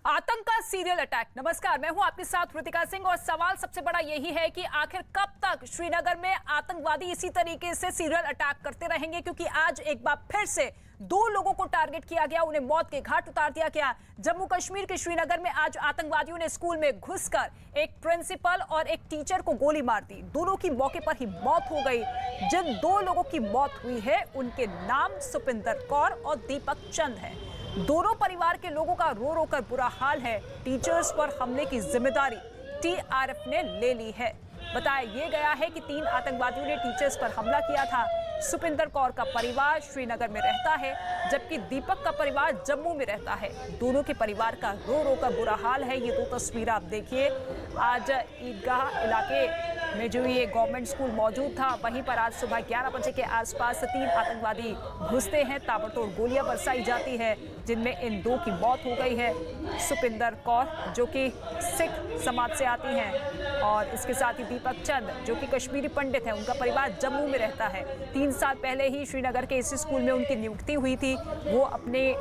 आतंक का serial attack. नमस्कार, मैं हूं आपके साथ ऋतिका सिंह और सवाल सबसे बड़ा यही है कि आखिर कब तक श्रीनगर में आतंकवादी इसी तरीके से सीरियल अटैक करते रहेंगे, क्योंकि आज एक बार फिर से 2 लोगों को टारगेट किया गया, उन्हें मौत के घाट उतार दिया गया। जम्मू कश्मीर के श्रीनगर में आज आतंकवादियों ने स्कूल में घुसकर एक प्रिंसिपल और एक टीचर को गोली मार दी। दोनों की मौके पर ही मौत हो गई। जिन 2 लोगों की मौत हुई है उनके नाम सुपिंदर कौर और दीपक चंद है। दोनों परिवार के लोगों का रो रो कर बुरा हाल है। टीचर्स पर हमले की जिम्मेदारी टीआरएफ ने ले ली है। बताया ये गया है कि 3 आतंकवादियों ने टीचर्स पर हमला किया था। सुपिंदर कौर का परिवार श्रीनगर में रहता है, जबकि दीपक का परिवार जम्मू में रहता है। दोनों के परिवार का रो रो कर बुरा हाल है। ये 2 तस्वीरें आप देखिए। आज ईदगाह इलाके में जो ये गवर्नमेंट स्कूल मौजूद था, वहीं पर आज सुबह 11 बजे के आसपास 3 आतंकवादी घुसते हैं। ताबड़तोड़ गोलियां बरसाई जाती है, जिनमें इन 2 की मौत हो गई है। सुपिंदर कौर जो कि सिख समाज से आती हैं, और इसके साथ ही दीपक चंद जो कि कश्मीरी पंडित हैं। उनका परिवार जम्मू में रहता है। 3 साल पहले ही श्रीनगर के इसी स्कूल में उनकी नियुक्ति हुई थी। वो अपने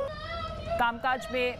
कामकाज में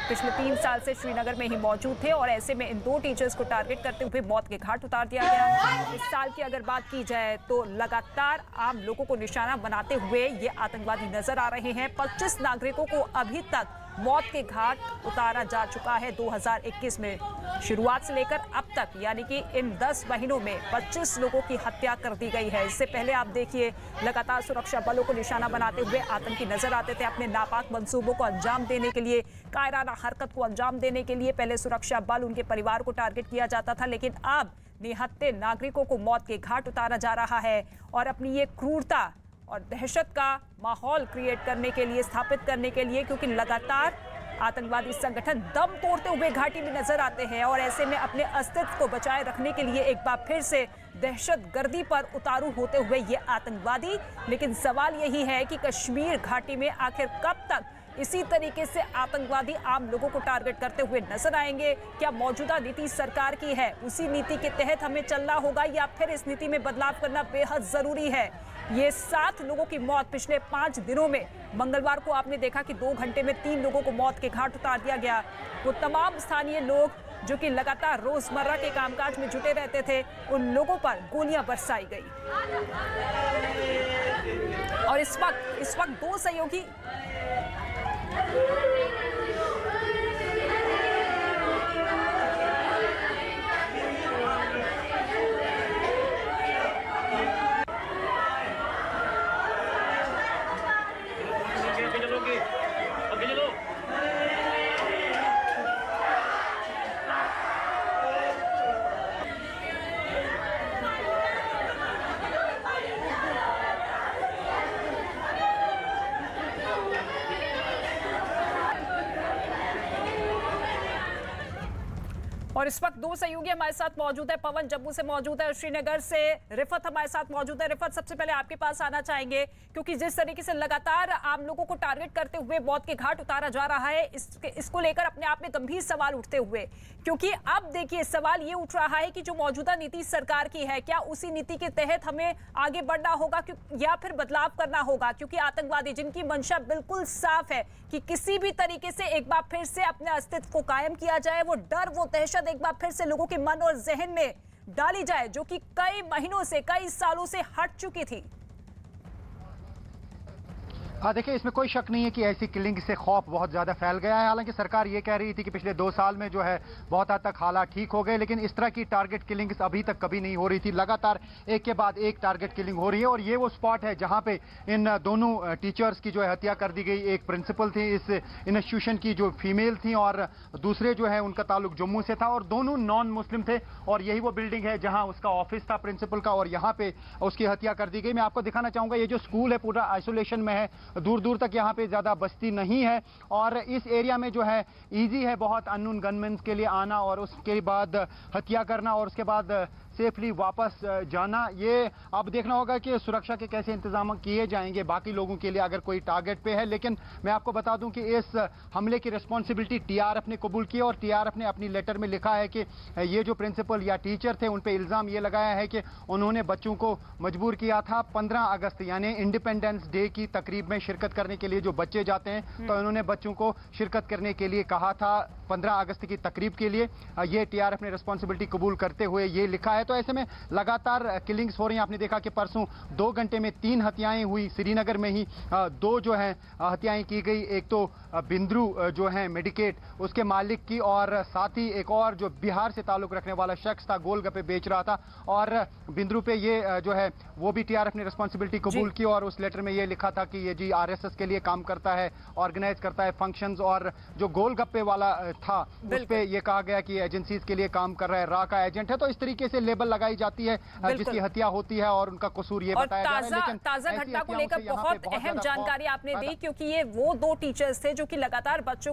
पिछले 3 साल से श्रीनगर में ही मौजूद थे, और ऐसे में इन 2 टीचर्स को टारगेट करते हुए मौत के घाट उतार दिया गया। इस साल की अगर बात की जाए तो लगातार आम लोगों को निशाना बनाते हुए ये आतंकवादी नजर आ रहे हैं। 25 नागरिकों को अभी तक मौत के घाट उतारा जा चुका है। 2021 में शुरुआत से लेकर अब तक, यानी कि इन 10 महीनों में 25 लोगों की हत्या कर दी गई है। इससे पहले आप देखिए, लगातार सुरक्षा बलों को निशाना बनाते हुए आतंकी नजर आते थे। अपने नापाक मंसूबों को अंजाम देने के लिए, कायराना हरकत को अंजाम देने के लिए पहले सुरक्षा बल, उनके परिवार को टारगेट किया जाता था, लेकिन अब निहत्थे नागरिकों को मौत के घाट उतारा जा रहा है। और अपनी ये क्रूरता और दहशत का माहौल क्रिएट करने के लिए, स्थापित करने के लिए, क्योंकि लगातार आतंकवादी संगठन दम तोड़ते हुए घाटी में नजर आते हैं, और ऐसे में अपने अस्तित्व को बचाए रखने के लिए एक बार फिर से दहशतगर्दी पर उतारू होते हुए ये आतंकवादी। लेकिन सवाल यही है कि कश्मीर घाटी में आखिर कब तक इसी तरीके से आतंकवादी आम लोगों को टारगेट करते हुए नजर आएंगे? क्या मौजूदा नीति सरकार की है, उसी नीति के तहत हमें चलना होगा, या फिर इस नीति में बदलाव करना बेहद जरूरी है? ये 7 लोगों की मौत पिछले 5 दिनों में, मंगलवार को आपने देखा कि 2 घंटे में 3 लोगों को मौत के घाट उतार दिया गया। वो तमाम स्थानीय लोग जो कि लगातार रोजमर्रा के कामकाज में जुटे रहते थे, उन लोगों पर गोलियां बरसाई गई। और इस वक्त 2 सहयोगी और इस वक्त 2 सहयोगी हमारे साथ मौजूद है। पवन जम्मू से मौजूद है, श्रीनगर से रिफत हमारे साथ मौजूद है। रिफत, सबसे पहले आपके पास आना चाहेंगे, क्योंकि जिस तरीके से लगातार आम लोगों को टारगेट करते हुए मौत के घाट उतारा जा रहा है, इसको लेकर अपने आप में गंभीर सवाल उठते हुए, क्योंकि अब देखिए सवाल ये उठ रहा है कि जो मौजूदा नीति सरकार की है, क्या उसी नीति के तहत हमें आगे बढ़ना होगा या फिर बदलाव करना होगा? क्योंकि आतंकवादी जिनकी मंशा बिल्कुल साफ है कि किसी भी तरीके से एक बार फिर से अपने अस्तित्व को कायम किया जाए, वो डर, वो दहशत एक बार फिर से लोगों के मन और जहन में डाली जाए, जो कि कई महीनों से, कई सालों से हट चुकी थी। हाँ, देखिए, इसमें कोई शक नहीं है कि ऐसी किलिंग से खौफ बहुत ज़्यादा फैल गया है। हालांकि सरकार ये कह रही थी कि पिछले 2 साल में जो है बहुत हद तक हालात ठीक हो गए, लेकिन इस तरह की टारगेट किलिंग्स अभी तक कभी नहीं हो रही थी। लगातार एक के बाद एक टारगेट किलिंग हो रही है, और ये वो स्पॉट है जहाँ पे इन दोनों टीचर्स की जो है हत्या कर दी गई। एक प्रिंसिपल थी इस इंस्टीट्यूशन की जो फीमेल थी, और दूसरे जो है उनका ताल्लुक जम्मू से था, और दोनों नॉन मुस्लिम थे। और यही वो बिल्डिंग है जहाँ उसका ऑफिस था प्रिंसिपल का, और यहाँ पे उसकी हत्या कर दी गई। मैं आपको दिखाना चाहूँगा, ये जो स्कूल है पूरा आइसोलेशन में है, दूर दूर तक यहाँ पे ज्यादा बस्ती नहीं है, और इस एरिया में जो है इजी है बहुत अननोन गनमैन के लिए आना, और उसके बाद हत्या करना, और उसके बाद सेफली वापस जाना। ये अब देखना होगा कि सुरक्षा के कैसे इंतजाम किए जाएंगे बाकी लोगों के लिए अगर कोई टारगेट पे है। लेकिन मैं आपको बता दूं कि इस हमले की रिस्पॉन्सिबिलिटी टीआरएफ ने कबूल की और टीआरएफ ने अपनी लेटर में लिखा है कि ये जो प्रिंसिपल या टीचर थे उन पे इल्जाम ये लगाया है कि उन्होंने बच्चों को मजबूर किया था 15 अगस्त यानी इंडिपेंडेंस डे की तकरीब में शिरकत करने के लिए। जो बच्चे जाते हैं तो उन्होंने बच्चों को शिरकत करने के लिए कहा था 15 अगस्त की तकरीब के लिए। ये टीआरएफ ने रिस्पॉन्सिबिलिटी कबूल करते हुए ये लिखा है। तो ऐसे में लगातार किलिंग्स हो रही हैं। आपने देखा कि परसों 2 घंटे में 3 हत्याएं हुई श्रीनगर में ही। 2 जो हैं हत्याएं की गई। एक तो बिंद्रू जो है मेडिकेट उसके मालिक की और साथ ही एक और जो बिहार से ताल्लुक रखने वाला शख्स था गोलगप्पे बेच रहा था। और बिंद्रू पे ये जो है वो भी टीआरएफ ने रिस्पॉन्सिबिलिटी कबूल की और उस लेटर में ये लिखा था कि ये जी आरएसएस के लिए काम करता है, ऑर्गेनाइज करता है फंक्शंस। और जो गोलगप्पे वाला था उस पे ये कहा गया कि एजेंसीज के लिए काम कर रहा है, रा का एजेंट है। तो इस तरीके से लेबल लगाई जाती है जिसकी हत्या होती है और उनका कसूर ये बताया जा रहा है। लेकिन ताजा घटना को लेकर बहुत अहम जानकारी आपने दी क्योंकि ये वो 2 टीचर्स थे जो कि लगातार बच्चों